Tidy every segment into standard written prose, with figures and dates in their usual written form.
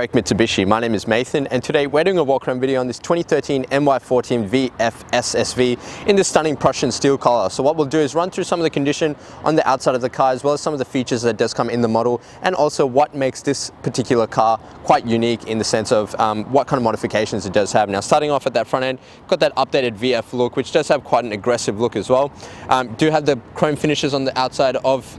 Generic Mitsubishi. My name is Nathan, and today we're doing a walk around video on this 2013 MY14 VF SSV in this stunning Prussian steel color. So what we'll do is run through some of the condition on the outside of the car, as well as some of the features that does come in the model, and also what makes this particular car quite unique in the sense of what kind of modifications it does have. Now, starting off at that front end, got that updated VF look, which does have quite an aggressive look as well. Do have the chrome finishes on the outside of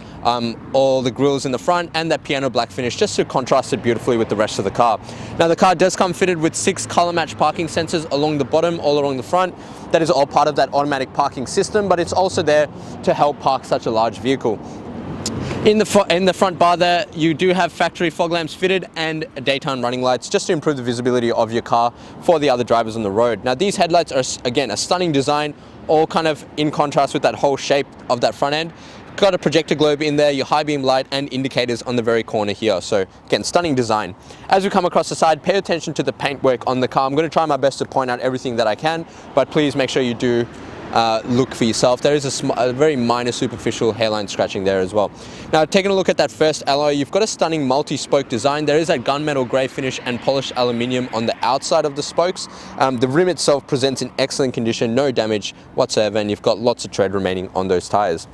all the grills in the front, and that piano black finish just to contrast it beautifully with the rest of the car. Now, the car does come fitted with 6 color match parking sensors along the bottom, all along the front. That is all part of that automatic parking system, but it's also there to help park such a large vehicle. In the front bar there, you do have factory fog lamps fitted and daytime running lights just to improve the visibility of your car for the other drivers on the road. Now, these headlights are, again, a stunning design, all kind of in contrast with that whole shape of that front end. Got a projector globe in there, your high beam light and indicators on the very corner here. So again, stunning design. As we come across the side, pay attention to the paintwork on the car. I'm going to try my best to point out everything that I can, but please make sure you do look for yourself. There is a very minor superficial hairline scratching there as well. Now, taking a look at that first alloy, you've got a stunning multi-spoke design. There is that gunmetal grey finish and polished aluminium on the outside of the spokes. The rim itself presents in excellent condition, no damage whatsoever, and you've got lots of tread remaining on those tires.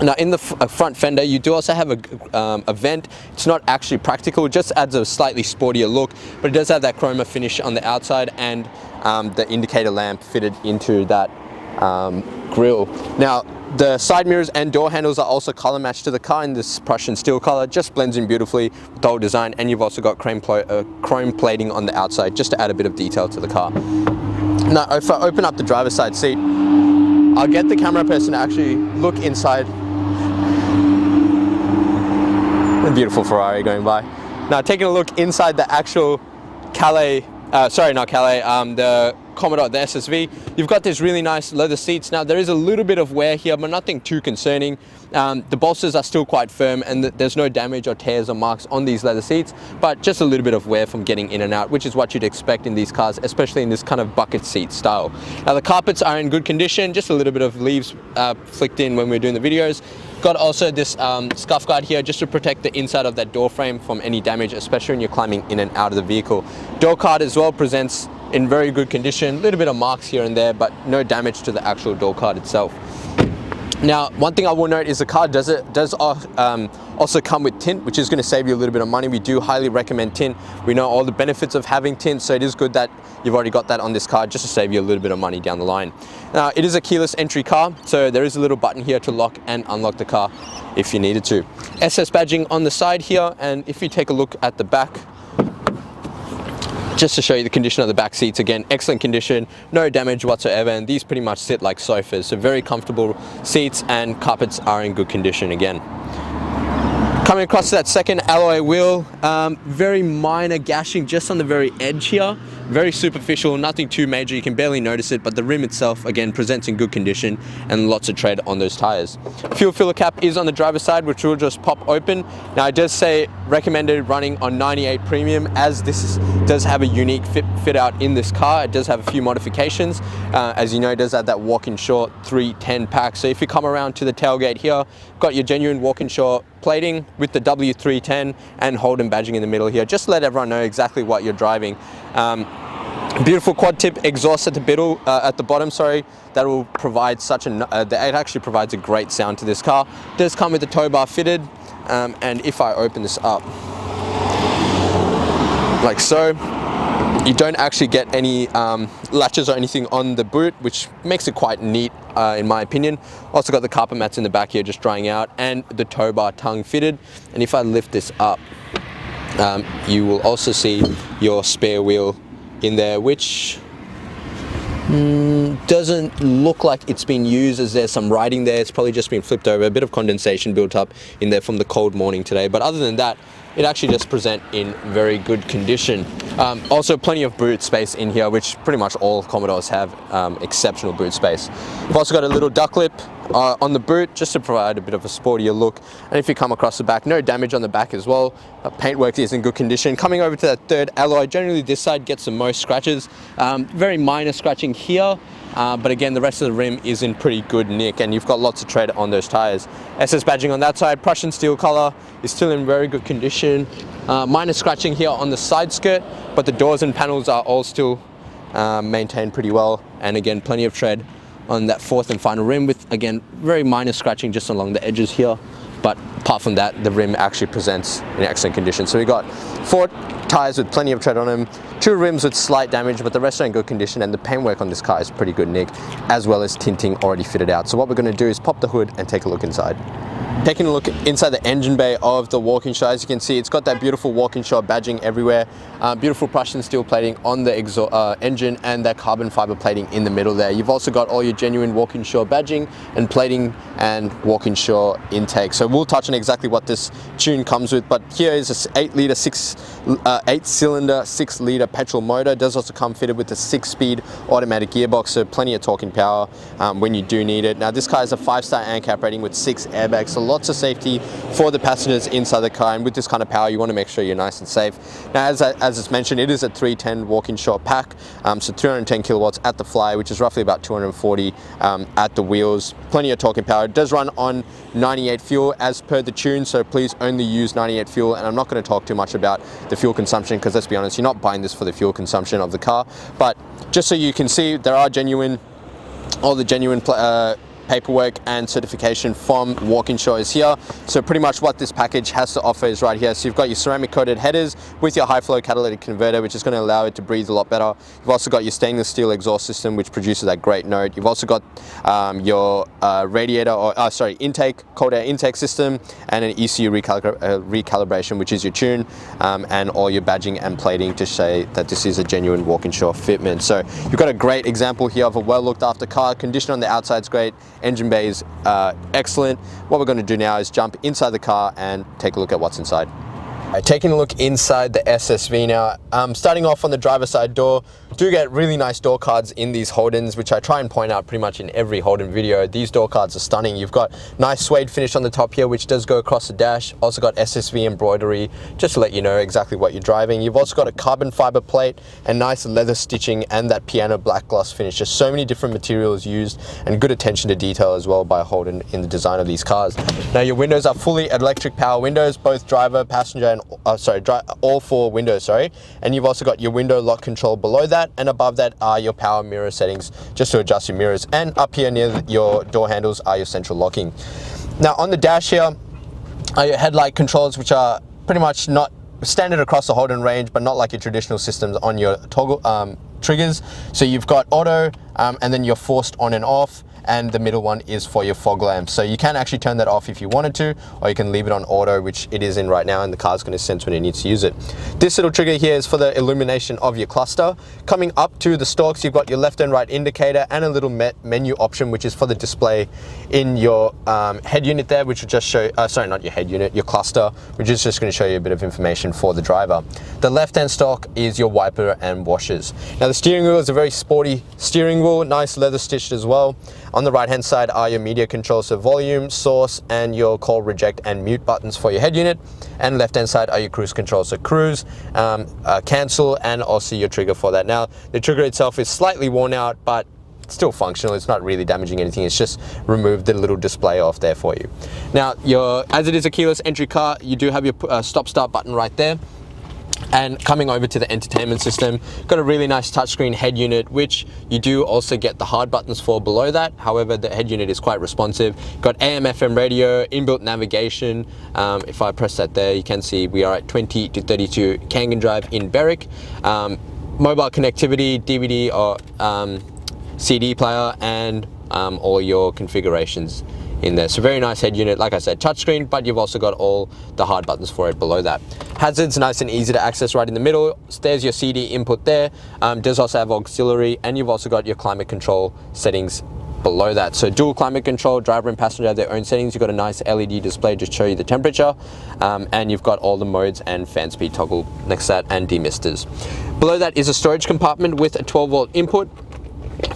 Now, in the front fender, you do also have a vent. It's not actually practical, it just adds a slightly sportier look, but it does have that chroma finish on the outside and the indicator lamp fitted into that grille. Now, the side mirrors and door handles are also color matched to the car in this Prussian steel color, just blends in beautifully with the whole design, and you've also got chrome plating on the outside just to add a bit of detail to the car. Now, if I open up the driver's side seat, I'll get the camera person to actually look inside. A beautiful Ferrari going by. Now, taking a look inside the actual the Commodore, the SSV, you've got this really nice leather seats. Now, there is a little bit of wear here, but nothing too concerning. The bolsters are still quite firm, and there's no damage or tears or marks on these leather seats, but just a little bit of wear from getting in and out, which is what you'd expect in these cars, especially in this kind of bucket seat style. Now, the carpets are in good condition, just a little bit of leaves flicked in when we were doing the videos. Got also this scuff guard here just to protect the inside of that door frame from any damage, especially when you're climbing in and out of the vehicle. Door card as well presents in very good condition, a little bit of marks here and there, but no damage to the actual door card itself. Now, one thing I will note is the car does also come with tint, which is going to save you a little bit of money. We do highly recommend tint. We know all the benefits of having tint, so it is good that you've already got that on this car just to save you a little bit of money down the line. Now, it is a keyless entry car, so there is a little button here to lock and unlock the car if you needed to. SS badging on the side here, and if you take a look at the back, just to show you the condition of the back seats, again, excellent condition, no damage whatsoever, and these pretty much sit like sofas, so very comfortable seats, and carpets are in good condition again. Coming across to that second alloy wheel, very minor gashing just on the very edge here, very superficial, nothing too major, you can barely notice it, but the rim itself, again, presents in good condition and lots of tread on those tires. Fuel filler cap is on the driver's side, which will just pop open. Now, it does say recommended running on 98 premium, as this does have a unique fit out in this car. It does have a few modifications. As you know, it does have that Walkinshaw 310 pack. So if you come around to the tailgate here, got your genuine Walkinshaw plating with the W310 and Holden badging in the middle here, just to let everyone know exactly what you're driving. Beautiful quad tip exhaust at the bottom, sorry, that will provide it actually provides a great sound to this car. It does come with the tow bar fitted, and if I open this up like so, you don't actually get any latches or anything on the boot, which makes it quite neat in my opinion. Also got the carpet mats in the back here just drying out, and the tow bar tongue fitted. And if I lift this up, you will also see your spare wheel in there, which doesn't look like it's been used, as there's some writing there. It's probably just been flipped over, a bit of condensation built up in there from the cold morning today, but other than that, it actually does present in very good condition. Also plenty of boot space in here, which pretty much all Commodores have, exceptional boot space. We've also got a little duck lip on the boot, just to provide a bit of a sportier look. And if you come across the back, no damage on the back as well. Paintwork is in good condition. Coming over to that third alloy, generally this side gets the most scratches. Very minor scratching here. But again, the rest of the rim is in pretty good nick, and you've got lots of tread on those tires. SS badging on that side. Prussian Steel color is still in very good condition. Minor scratching here on the side skirt, but the doors and panels are all still maintained pretty well. And again, plenty of tread on that fourth and final rim, with again very minor scratching just along the edges here. But apart from that, the rim actually presents in excellent condition. So we got 4 tires with plenty of tread on them, 2 rims with slight damage, but the rest are in good condition, and the paintwork on this car is pretty good nick, as well as tinting already fitted out. So what we're going to do is pop the hood and take a look inside. Taking a look inside the engine bay of the Walkinshaw, as you can see, it's got that beautiful Walkinshaw badging everywhere, beautiful Prussian steel plating on the engine, and that carbon fiber plating in the middle there. You've also got all your genuine Walkinshaw badging and plating and Walkinshaw intake. So we'll touch on exactly what this tune comes with, but here is a 8-cylinder 6-litre petrol motor. It does also come fitted with a 6-speed automatic gearbox, so plenty of torque and power when you do need it. Now this car has a 5-star ANCAP rating with 6 airbags, so lots of safety for the passengers inside the car, and with this kind of power you want to make sure you're nice and safe. Now as it's mentioned, it is a 310 Walkinshaw pack, so 310 kilowatts at the fly, which is roughly about 240 at the wheels. Plenty of torque and power. It does run on 98 fuel as per the tune, so please only use 98 fuel, and I'm not going to talk too much about the fuel consumption, because let's be honest, you're not buying this for the fuel consumption of the car. But just so you can see, there are all the genuine paperwork and certification from Walkinshaw is here. So pretty much what this package has to offer is right here. So you've got your ceramic coated headers with your high flow catalytic converter, which is going to allow it to breathe a lot better. You've also got your stainless steel exhaust system, which produces that great note. You've also got your intake, cold air intake system, and an ECU recalibration, which is your tune, and all your badging and plating to say that this is a genuine Walkinshaw fitment. So you've got a great example here of a well looked after car. Condition on the outside is great. Engine bay is excellent. What we're going to do now is jump inside the car and take a look at what's inside. Taking a look inside the SSV now, starting off on the driver's side door, do get really nice door cards in these Holdens, which I try and point out pretty much in every Holden video. These door cards are stunning. You've got nice suede finish on the top here, which does go across the dash. Also got SSV embroidery, just to let you know exactly what you're driving. You've also got a carbon fiber plate and nice leather stitching and that piano black gloss finish. Just so many different materials used, and good attention to detail as well by Holden in the design of these cars. Now your windows are fully electric power windows, both driver, passenger, and all 4 windows, and you've also got your window lock control below that, and above that are your power mirror settings just to adjust your mirrors, and up here near your door handles are your central locking. Now on the dash here are your headlight controls, which are pretty much not standard across the Holden range, but not like your traditional systems on your toggle triggers. So you've got auto, and then you're forced on and off, and the middle one is for your fog lamps. So you can actually turn that off if you wanted to, or you can leave it on auto, which it is in right now, and the car's going to sense when it needs to use it. This little trigger here is for the illumination of your cluster. Coming up to the stalks, you've got your left and right indicator and a little menu option, which is for the display in your head unit there, which will just show, not your head unit, your cluster, which is just going to show you a bit of information for the driver. The left-hand stalk is your wiper and washers. Now the steering wheel is a very sporty steering wheel, nice leather stitched as well. On the right hand side are your media controls, so volume, source, and your call, reject, and mute buttons for your head unit. And left hand side are your cruise controls, so cruise, cancel, and also your trigger for that. Now the trigger itself is slightly worn out, but still functional. It's not really damaging anything. It's just removed the little display off there for you. Now as it is a keyless entry car, you do have your stop start button right there. And coming over to the entertainment system, got a really nice touchscreen head unit, which you do also get the hard buttons for below that. However, the head unit is quite responsive. Got AM, FM radio, inbuilt navigation. If I press that there, you can see we are at 20 to 32 Kangen Drive in Berwick. Mobile connectivity, DVD or CD player, and all your configurations in there. So very nice head unit, like I said, touchscreen, but you've also got all the hard buttons for it below that. Hazards, nice and easy to access right in the middle. There's your CD input there. Does also have auxiliary, and you've also got your climate control settings below that. So dual climate control, driver and passenger have their own settings. You've got a nice LED display just to show you the temperature, and you've got all the modes and fan speed toggle next to that, and demisters. Below that is a storage compartment with a 12-volt input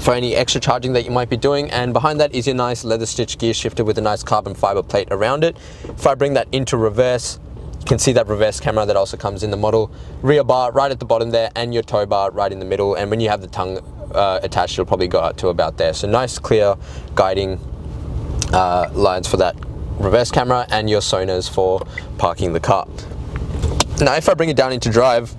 for any extra charging that you might be doing. And behind that is your nice leather stitch gear shifter with a nice carbon fiber plate around it. If I bring that into reverse, you can see that reverse camera that also comes in the model. Rear bar right at the bottom there, and your tow bar right in the middle. And when you have the tongue attached, it'll probably go out to about there. So nice clear guiding lines for that reverse camera, and your sonars for parking the car. Now if I bring it down into drive,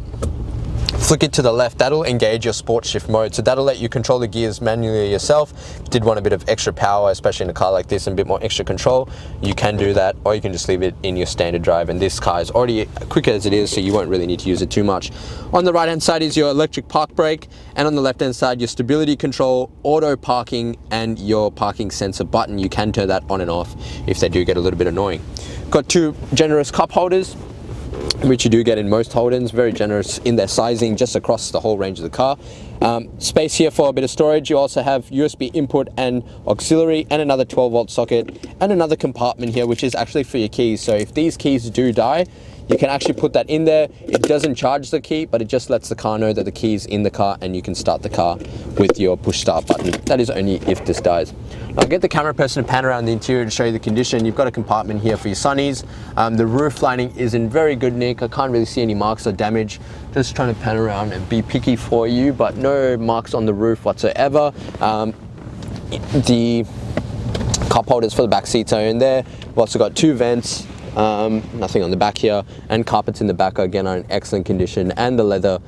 flick it to the left, that'll engage your sport shift mode. So that'll let you control the gears manually yourself. If you did want a bit of extra power, especially in a car like this, and a bit more extra control, you can do that, or you can just leave it in your standard drive. And this car is already quick as it is, so you won't really need to use it too much. On the right hand side is your electric park brake, and on the left hand side, your stability control, auto parking, and your parking sensor button. You can turn that on and off if they do get a little bit annoying. Got two generous cup holders, which you do get in most Holdens, very generous in their sizing just across the whole range of the car. Space here for a bit of storage. You also have USB input and auxiliary, and another 12-volt socket, and another compartment here which is actually for your keys. So if these keys do die, you can actually put that in there. It doesn't charge the key, but it just lets the car know that the key is in the car, and you can start the car with your push start button. That is only if this dies. I'll get the camera person to pan around the interior to show you the condition. You've got a compartment here for your sunnies. The roof lining is in very good nick. I can't really see any marks or damage. Just trying to pan around and be picky for you, but no marks on the roof whatsoever. The cup holders for the back seats are in there. We've also got two vents. Nothing on the back here, and carpets in the back again are in excellent condition, and the leather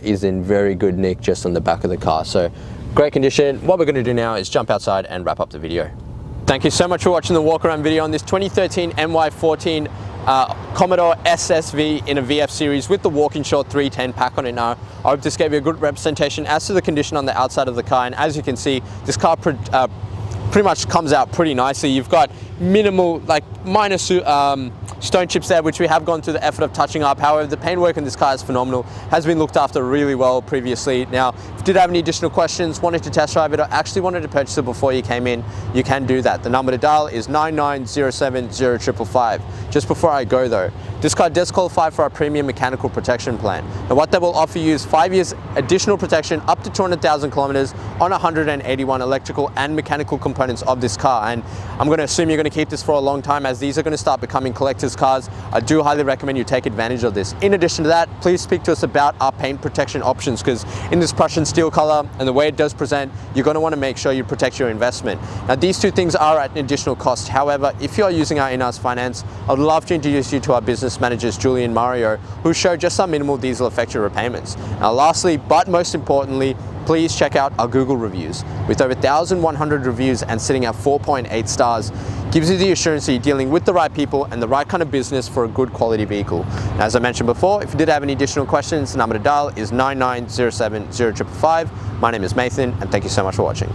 is in very good nick just on the back of the car. So great condition. What we're going to do now is jump outside and wrap up the video. Thank you so much for watching the walk around video on this 2013 MY14 Commodore SSV in a VF series with the Walkinshaw 310 pack on it now. I hope this gave you a good representation as to the condition on the outside of the car, and as you can see, this car pretty much comes out pretty nicely. You've got minimal, like minor stone chips there, which we have gone through the effort of touching up. However, the paintwork in this car is phenomenal, has been looked after really well previously. Now, if you did have any additional questions, wanted to test drive it, or actually wanted to purchase it before you came in, you can do that. The number to dial is 99070555. Just before I go though, this car does qualify for our premium mechanical protection plan. Now what that will offer you is 5 years additional protection up to 200,000 kilometers on 181 electrical and mechanical components of this car. And I'm going to assume you're going to keep this for a long time, as these are going to start becoming collector's cars. I do highly recommend you take advantage of this. In addition to that, please speak to us about our paint protection options, because in this Prussian steel color and the way it does present, you're going to want to make sure you protect your investment. Now these two things are at an additional cost. However, if you are using our in-house finance, I would love to introduce you to our business managers, Julie and Mario, who show just how minimal these will affect your repayments. Now lastly, but most importantly, please check out our Google reviews. With over 1,100 reviews and sitting at 4.8 stars, gives you the assurance that you're dealing with the right people and the right kind of business for a good quality vehicle. Now, as I mentioned before, if you did have any additional questions, the number to dial is 99070555. My name is Nathan, and thank you so much for watching.